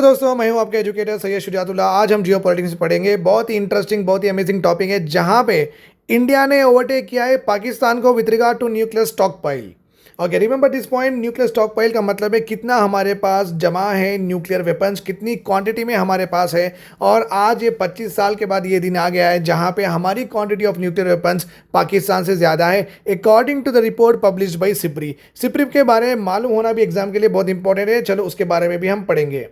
तो दोस्तों मैं हूं आपके एजुकेटर सैयद शुजातुल्लाह। आज हम जियो पॉलिटिक्स पढ़ेंगे। बहुत ही इंटरेस्टिंग, बहुत ही अमेजिंग टॉपिक है, जहां पे इंडिया ने ओवरटेक किया है पाकिस्तान को with regard to nuclear stockpile. Okay, remember this point. Nuclear stockpile का मतलब है कितना हमारे पास जमा है न्यूक्लियर वेपन्स, कितनी क्वांटिटी में हमारे पास है। और आज ये 25 साल के बाद ये दिन आ गया है जहां पे हमारी quantity of nuclear weapons Pakistan से ज़्यादा है, according to the report published by SIPRI. SIPRI के बारे में मालूम होना भी एग्जाम के लिए बहुत इंपॉर्टेंट है। चलो उसके बारे में भी हम पढ़ेंगे।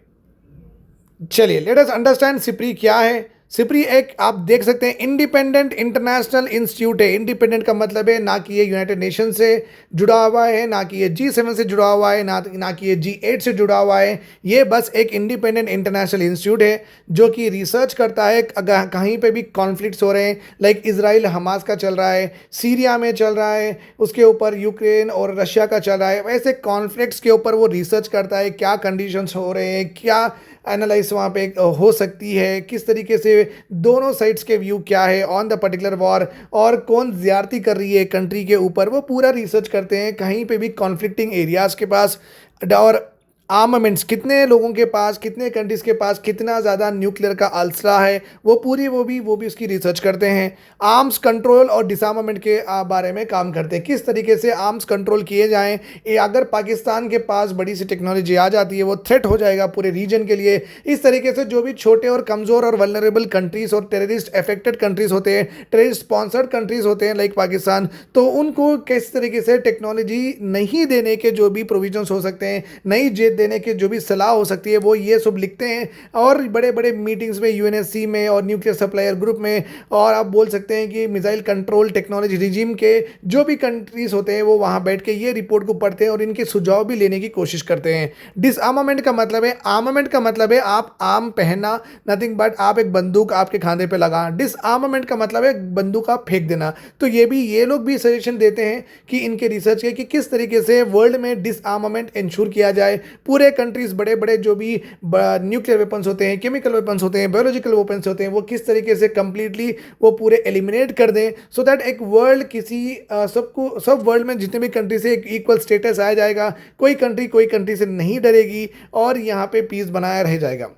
चलिए लेट अस अंडरस्टैंड सिप्री क्या है। सिप्री एक आप देख सकते हैं इंडिपेंडेंट इंटरनेशनल इंस्टीट्यूट है। इंडिपेंडेंट का मतलब है ना कि ये यूनाइटेड नेशन से जुड़ा हुआ है, ना कि ये G7 से जुड़ा हुआ है, ना कि ये G8 से जुड़ा हुआ है। ये बस एक इंडिपेंडेंट इंटरनेशनल इंस्टीट्यूट है जो कि रिसर्च करता है अगर कहीं पे भी कॉन्फ्लिक्ट्स हो रहे हैं, लाइक इजराइल हमास का चल रहा है, सीरिया में चल रहा है, उसके ऊपर यूक्रेन और रशिया का चल रहा है। वैसे कॉन्फ्लिक्ट्स के ऊपर वो रिसर्च करता है, क्या कंडीशंस हो रहे हैं, क्या एनालाइज वहाँ पे हो सकती है, किस तरीके से दोनों साइड्स के व्यू क्या है ऑन द पर्टिकुलर वॉर, और कौन ज्यादती कर रही है कंट्री के ऊपर, वो पूरा रिसर्च करते हैं। कहीं पे भी कॉन्फ्लिक्टिंग एरियाज के पास और आर्मामेंट्स कितने लोगों के पास, कितने कंट्रीज के पास कितना ज़्यादा न्यूक्लियर का अलसरा है, वो भी उसकी रिसर्च करते हैं। आर्म्स कंट्रोल और डिसआर्मामेंट के बारे में काम करते हैं, किस तरीके से आर्म्स कंट्रोल किए जाएं। अगर पाकिस्तान के पास बड़ी सी टेक्नोलॉजी आ जाती है, वो थ्रेट हो जाएगा पूरे रीजन के लिए। इस तरीके से जो भी छोटे और कमज़ोर और वल्नरेबल कंट्रीज और टेररिस्ट अफेक्टेड कंट्रीज होते हैं, टेररिस्ट स्पॉन्सर्ड कंट्रीज होते हैं लाइक पाकिस्तान, तो उनको किस तरीके से टेक्नोलॉजी नहीं देने के जो भी प्रोविजंस हो सकते हैं, नहीं देने की जो भी सलाह हो सकती है, वो ये सब लिखते हैं। और बड़े बड़े मीटिंग्स में यूएनएससी में और न्यूक्लियर सप्लायर ग्रुप में, और आप बोल सकते हैं कि मिसाइल कंट्रोल टेक्नोलॉजी रिजीम के जो भी कंट्रीज होते हैं, वो वहाँ बैठ के ये रिपोर्ट को पढ़ते हैं और इनके सुझाव भी लेने की कोशिश करते हैं। डिसआर्मामेंट का मतलब है, आर्मामेंट का मतलब है आप आर्म पहनना, नथिंग बट आप एक बंदूक आपके खांधे पे लगा। डिसआर्मामेंट का मतलब है बंदूक आप फेंक देना। तो ये लोग भी सजेशन देते हैं कि इनके रिसर्च के कि किस तरीके से वर्ल्ड में डिसआर्मामेंट इंश्योर किया जाए। पूरे कंट्रीज बड़े बड़े जो भी न्यूक्लियर वेपन्स होते हैं, केमिकल वेपन्स होते हैं, बायोलॉजिकल वेपन्स होते हैं, वो किस तरीके से कंप्लीटली वो पूरे एलिमिनेट कर दें, सो दैट एक वर्ल्ड किसी सब वर्ल्ड में जितने भी कंट्री से एक इक्वल स्टेटस आ जाएगा। कोई कंट्री से नहीं डरेगी और यहाँ पे पीस बनाया रह जाएगा।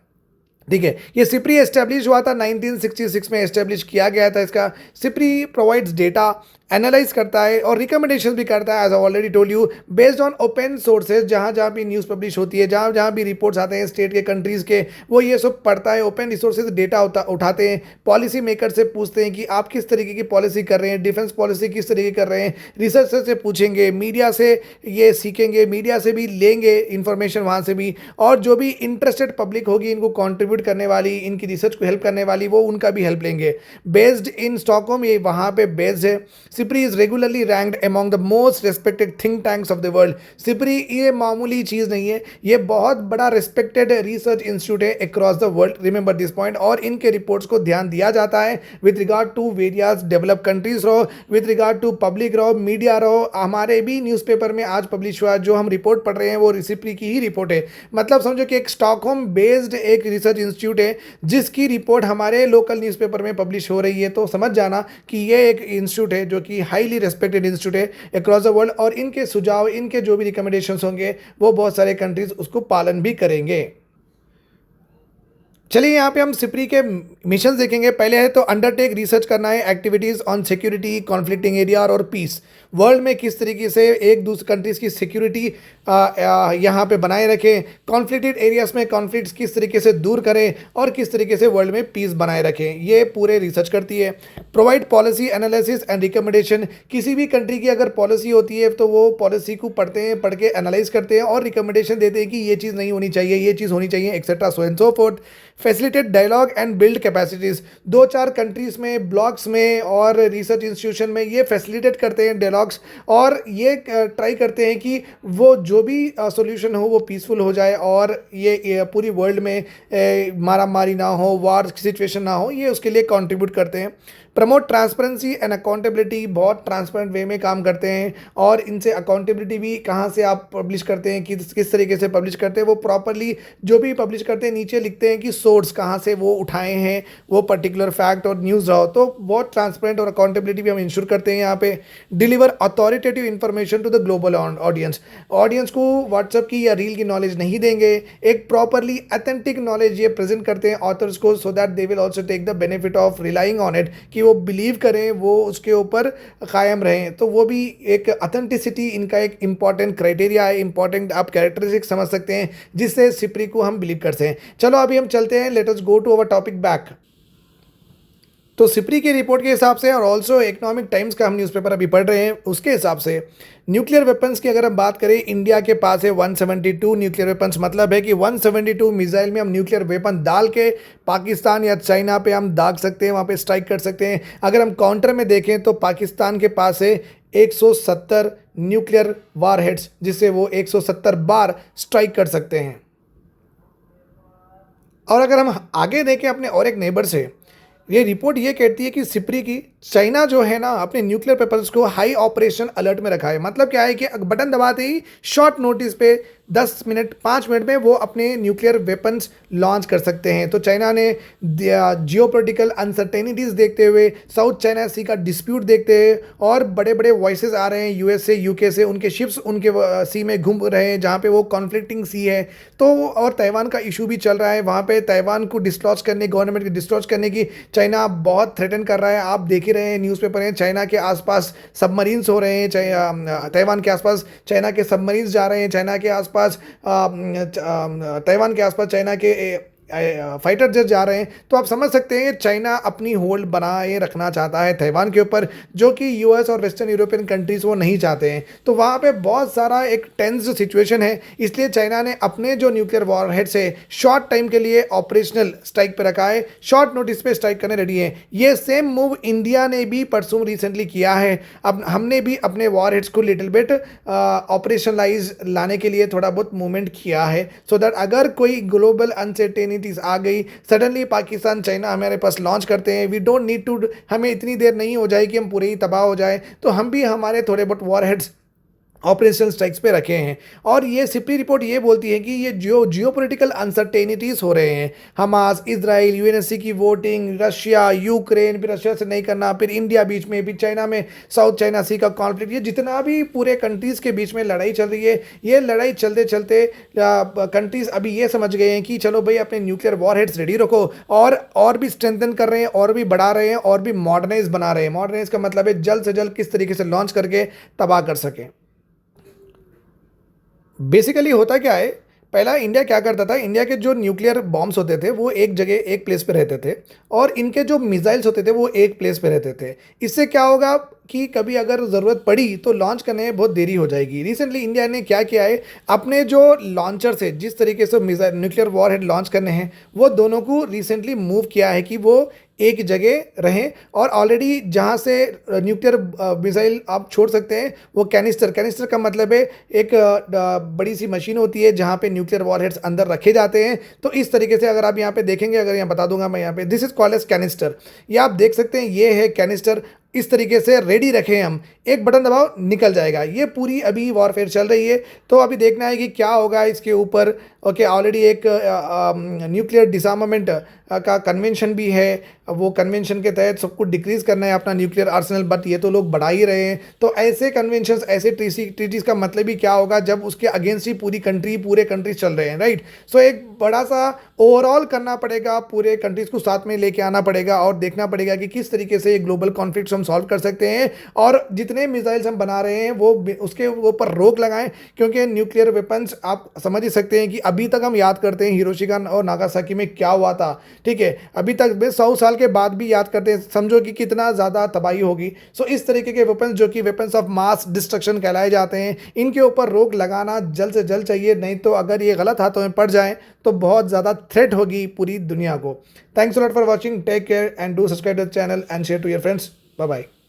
ठीक है, ये सिप्री एस्टेब्लिश हुआ था 1966 में, एस्टेब्लिश किया गया था इसका। सिप्री प्रोवाइड्स डेटा, एनालाइज करता है और रिकमेंडेशन भी करता है, as I already told you, based on open sources. जहाँ जहाँ भी न्यूज़ पब्लिश होती है, जहाँ जहाँ भी रिपोर्ट्स आते हैं स्टेट के, कंट्रीज़ के, वो ये सब पढ़ता है। ओपन रिसोर्सेज डेटा उठाते हैं, पॉलिसी मेकर से पूछते हैं कि आप किस तरीके की पॉलिसी कर रहे हैं, डिफेंस पॉलिसी किस तरीके कर रहे हैं, रिसर्चर से पूछेंगे, मीडिया से ये सीखेंगे, मीडिया से भी लेंगे इंफॉर्मेशन वहाँ से भी, और जो भी इंटरेस्टेड पब्लिक होगी इनको कॉन्ट्रीब्यूट करने वाली, इनकी रिसर्च को हेल्प करने वाली, वो उनका भी हेल्प लेंगे। बेस्ड इन स्टॉकहोम, ये वहाँ पे बेस्ड है। SIPRI is regularly ranked among the most respected think tanks of the world. SIPRI ये मामूली चीज़ नहीं है, ये बहुत बड़ा रिस्पेक्टेड रिसर्च इंस्टीट्यूट है across the world. Remember this point. और इनके रिपोर्ट्स को ध्यान दिया जाता है with regard to various develop countries रहो, विद रिगार्ड टू पब्लिक रहो, मीडिया रहो। हमारे भी न्यूज़पेपर में आज पब्लिश हुआ जो हम रिपोर्ट पढ़ रहे हैं, वो सिप्री की ही रिपोर्ट है। मतलब समझो कि एक स्टॉकहोम बेस्ड एक रिसर्च इंस्टीट्यूट है जिसकी रिपोर्ट हमारे लोकल न्यूज़पेपर में पब्लिश हो रही है। तो समझ जाना कि ये एक इंस्टीट्यूट है जो कि हाईली रेस्पेक्टेड इंस्टीट्यूट है अक्रॉस द वर्ल्ड, और इनके सुझाव, इनके जो भी रिकमेंडेशंस होंगे, वो बहुत सारे कंट्रीज उसको पालन भी करेंगे। चलिए यहाँ पे हम सिप्री के मिशन देखेंगे। पहले है तो अंडरटेक, रिसर्च करना है activities on security, conflicting area और पीस। वर्ल्ड में किस तरीके से एक दूसरे कंट्रीज़ की सिक्योरिटी यहाँ पे बनाए रखें, कॉन्फ्लिक्टेड एरियाज में कॉन्फ्लिक्ट्स किस तरीके से दूर करें, और किस तरीके से वर्ल्ड में पीस बनाए रखें, ये पूरे रिसर्च करती है। Provide policy analysis and recommendation, किसी भी कंट्री की अगर पॉलिसी होती है तो वो पॉलिसी को पढ़ते हैं, पढ़ के एनालाइज करते हैं और रिकमेंडेशन देते हैं कि ये चीज़ नहीं होनी चाहिए, ये चीज़ होनी चाहिए, etcetera, so and so forth. Facilitate dialogue and build capacities, 2-4 countries में, ब्लॉक्स में और रिसर्च इंस्टीट्यूशन में ये फैसिलिटेट करते हैं डायलॉग्स, और ये ट्राई करते हैं कि वो जो भी सॉल्यूशन हो वो पीसफुल हो जाए, और ये पूरी वर्ल्ड में मारा मारी ना हो, वार सिचुएशन ना हो, ये उसके लिए कंट्रीब्यूट करते हैं। प्रमोट ट्रांसपेरेंसी एंड अकाउंटेबिलिटी, बहुत ट्रांसपेरेंट वे में काम करते हैं और इनसे अकाउंटेबिलिटी भी, कहाँ से आप पब्लिश करते हैं, किस तरीके से पब्लिश करते हैं, वो प्रॉपरली जो भी पब्लिश करते हैं नीचे लिखते हैं कि सोर्स कहाँ से वो उठाए हैं, वो पर्टिकुलर फैक्ट और न्यूज़ रहो, तो बहुत ट्रांसपेरेंट और अकाउंटेबिलिटी भी हम इंश्योर करते हैं यहाँ पे। Deliver authoritative information to the global audience, audience को व्हाट्सएप की या रील की नॉलेज नहीं देंगे, एक प्रॉपरली अथेंटिक नॉलेज ये प्रेजेंट करते हैं ऑथर्स को, so that they will also take the benefit of relying on it, कि वो बिलीव करें, वो उसके ऊपर कायम रहें। तो वो भी एक अथेंटिसिटी इनका एक इंपॉर्टेंट क्राइटेरिया है, इंपॉर्टेंट आप कैरेक्टरिस्टिक समझ सकते हैं जिससे सिप्री को हम बिलीव करते हैं। चलो अभी हम चलते हैं, let us go to our topic back. तो सिप्री की रिपोर्ट के हिसाब से और ऑल्सो इकोनॉमिक टाइम्स का हम न्यूज़पेपर अभी पढ़ रहे हैं, उसके हिसाब से न्यूक्लियर वेपन्स की अगर हम बात करें, इंडिया के पास है 172 न्यूक्लियर वेपन्स, मतलब है कि 172 मिसाइल में हम न्यूक्लियर वेपन डाल के पाकिस्तान या चाइना पे हम दाग सकते हैं, वहाँ पे स्ट्राइक कर सकते हैं। अगर हम काउंटर में देखें तो पाकिस्तान के पास है 170 न्यूक्लियर वारहेड्स, जिससे वो 170 बार स्ट्राइक कर सकते हैं। और अगर हम आगे देखें अपने और एक नेबर से, ये रिपोर्ट ये कहती है कि सिप्री की चाइना जो है ना अपने न्यूक्लियर वेपन्स को हाई ऑपरेशन अलर्ट में रखा है। मतलब क्या है कि बटन दबाते ही शॉर्ट नोटिस पे 10 मिनट 5 मिनट में वो अपने न्यूक्लियर वेपन्स लॉन्च कर सकते हैं। तो चाइना ने जियोपॉलिटिकल अनसर्टेनिटीज़ देखते हुए, साउथ चाइना सी का डिस्प्यूट देखते हुए, और बड़े बड़े वॉइसेस आ रहे हैं यूएस से, यूके से, उनके शिप्स उनके सी में घूम रहे हैं जहाँ पे वो कॉन्फ्लिक्टिंग सी है। तो और ताइवान का इशू भी चल रहा है, वहाँ पे ताइवान को डिस्लॉज करने, गवर्नमेंट को डिस्लॉज करने की चाइना बहुत थ्रेटन कर रहा है। आप देख ही रहे हैं, न्यूज़पेपर हैं, चाइना के आसपास सबमरीन्स हो रहे हैं, ताइवान के आसपास चाइना के सबमरीन्स जा रहे हैं, चाइना के आसपास ताइवान के आसपास चाइना के फाइटर जेट जा रहे हैं। तो आप समझ सकते हैं चाइना अपनी होल्ड बनाए रखना चाहता है ताइवान के ऊपर, जो कि यूएस और वेस्टर्न यूरोपियन कंट्रीज वो नहीं चाहते हैं। तो वहाँ पे बहुत सारा एक टेंस सिचुएशन है, इसलिए चाइना ने अपने जो न्यूक्लियर वॉरहेड से शॉर्ट टाइम के लिए ऑपरेशनल स्ट्राइक पे रखा है, शॉर्ट नोटिस पे स्ट्राइक करने रेडी है। ये सेम मूव इंडिया ने भी परसों रिसेंटली किया है। अब हमने भी अपने वॉरहेड्स को लिटिल बिट ऑपरेशनलाइज लाने के लिए थोड़ा बहुत मूवमेंट किया है, सो दैट अगर कोई ग्लोबल अनसर्टेनिटी आ गई, सडनली पाकिस्तान चाइना हमारे पास लॉन्च करते हैं, वी डोंट नीड टू, हमें इतनी देर नहीं हो जाए कि हम पूरे ही तबाह हो जाए, तो हम भी हमारे थोड़े बहुत वॉरहेड्स ऑपरेशन स्ट्राइक्स पे रखे हैं। और ये सिप्री रिपोर्ट ये बोलती है कि ये जियोपॉलिटिकल अनसर्टेनिटीज़ हो रहे हैं, हमास, इजराइल, यूएनएससी की वोटिंग, रशिया, यूक्रेन, फिर रशिया से नहीं करना, फिर इंडिया बीच में, फिर चाइना में साउथ चाइना सी का कॉन्फ्लिक्ट, ये जितना भी पूरे कंट्रीज़ के बीच में लड़ाई चल रही है, ये लड़ाई चलते चलते कंट्रीज़ अभी ये समझ गए हैं कि चलो भाई अपने न्यूक्लियर वॉरहेड्स रेडी रखो, और भी स्ट्रेंथन कर रहे हैं, और भी बढ़ा रहे हैं, और भी मॉडर्नाइज बना रहे हैं। मॉडर्नाइज का मतलब है जल्द से जल्द किस तरीके से लॉन्च करके तबाह कर सकें। बेसिकली होता क्या है, पहला इंडिया क्या करता था, इंडिया के जो न्यूक्लियर बॉम्ब्स होते थे वो एक जगह एक प्लेस पे रहते थे, और इनके जो मिसाइल्स होते थे वो एक प्लेस पे रहते थे। इससे क्या होगा कि कभी अगर ज़रूरत पड़ी तो लॉन्च करने में बहुत देरी हो जाएगी। रिसेंटली इंडिया ने क्या किया है, अपने जो लॉन्चर से जिस तरीके से मिसाइल न्यूक्लियर वॉरहेड लॉन्च करने हैं, वो दोनों को रिसेंटली मूव किया है कि वो एक जगह रहें, और ऑलरेडी जहाँ से न्यूक्लियर मिसाइल आप छोड़ सकते हैं वो कैनिस्टर का मतलब है एक बड़ी सी मशीन होती है जहाँ पे न्यूक्लियर वॉरहेड्स अंदर रखे जाते हैं। तो इस तरीके से अगर आप यहाँ पे देखेंगे, अगर यहाँ बता दूंगा मैं, यहाँ पे this is called as canister, ये आप देख सकते हैं, ये है कैनिस्टर। इस तरीके से रेडी रखें हम, एक बटन दबाओ निकल जाएगा। ये पूरी अभी वॉरफेयर चल रही है, तो अभी देखना है कि क्या होगा इसके ऊपर। ओके, ऑलरेडी एक न्यूक्लियर डिसआर्मामेंट का कन्वेंशन भी है, वो कन्वेंशन के तहत सबको डिक्रीज़ करना है अपना न्यूक्लियर आर्सेनल, बट ये तो लोग बढ़ा ही रहे हैं। तो ऐसे कन्वेंशंस, ऐसे ट्रीटीज़ का मतलब ही क्या होगा जब उसके अगेंस्ट ही पूरे कंट्रीज चल रहे हैं, राइट। सो एक बड़ा सा ओवरऑल करना पड़ेगा, पूरे कंट्रीज को साथ में लेके आना पड़ेगा, और देखना पड़ेगा कि किस तरीके से ये ग्लोबल कॉन्फ्लिक्ट्स हम सॉल्व कर सकते हैं, और जितने मिसाइल्स हम बना रहे हैं वो उसके ऊपर रोक लगाएं। क्योंकि न्यूक्लियर वेपन्स आप समझ ही सकते हैं कि अभी तक हम याद करते हैं हिरोशिमा और नागासाकी में क्या हुआ था, ठीक है, अभी तक 100 साल के बाद भी याद करते हैं, समझो कि कितना ज़्यादा तबाही होगी। सो इस तरीके के वेपन्स जो कि वेपन्स ऑफ मास डिस्ट्रक्शन कहलाए जाते हैं, इनके ऊपर रोक लगाना जल्द से जल्द चाहिए, नहीं तो अगर ये गलत हाथों में पड़ जाएं तो बहुत ज़्यादा थ्रेट होगी पूरी दुनिया को। Thanks a lot for watching, take care and do subscribe the channel and share to your friends. Bye bye.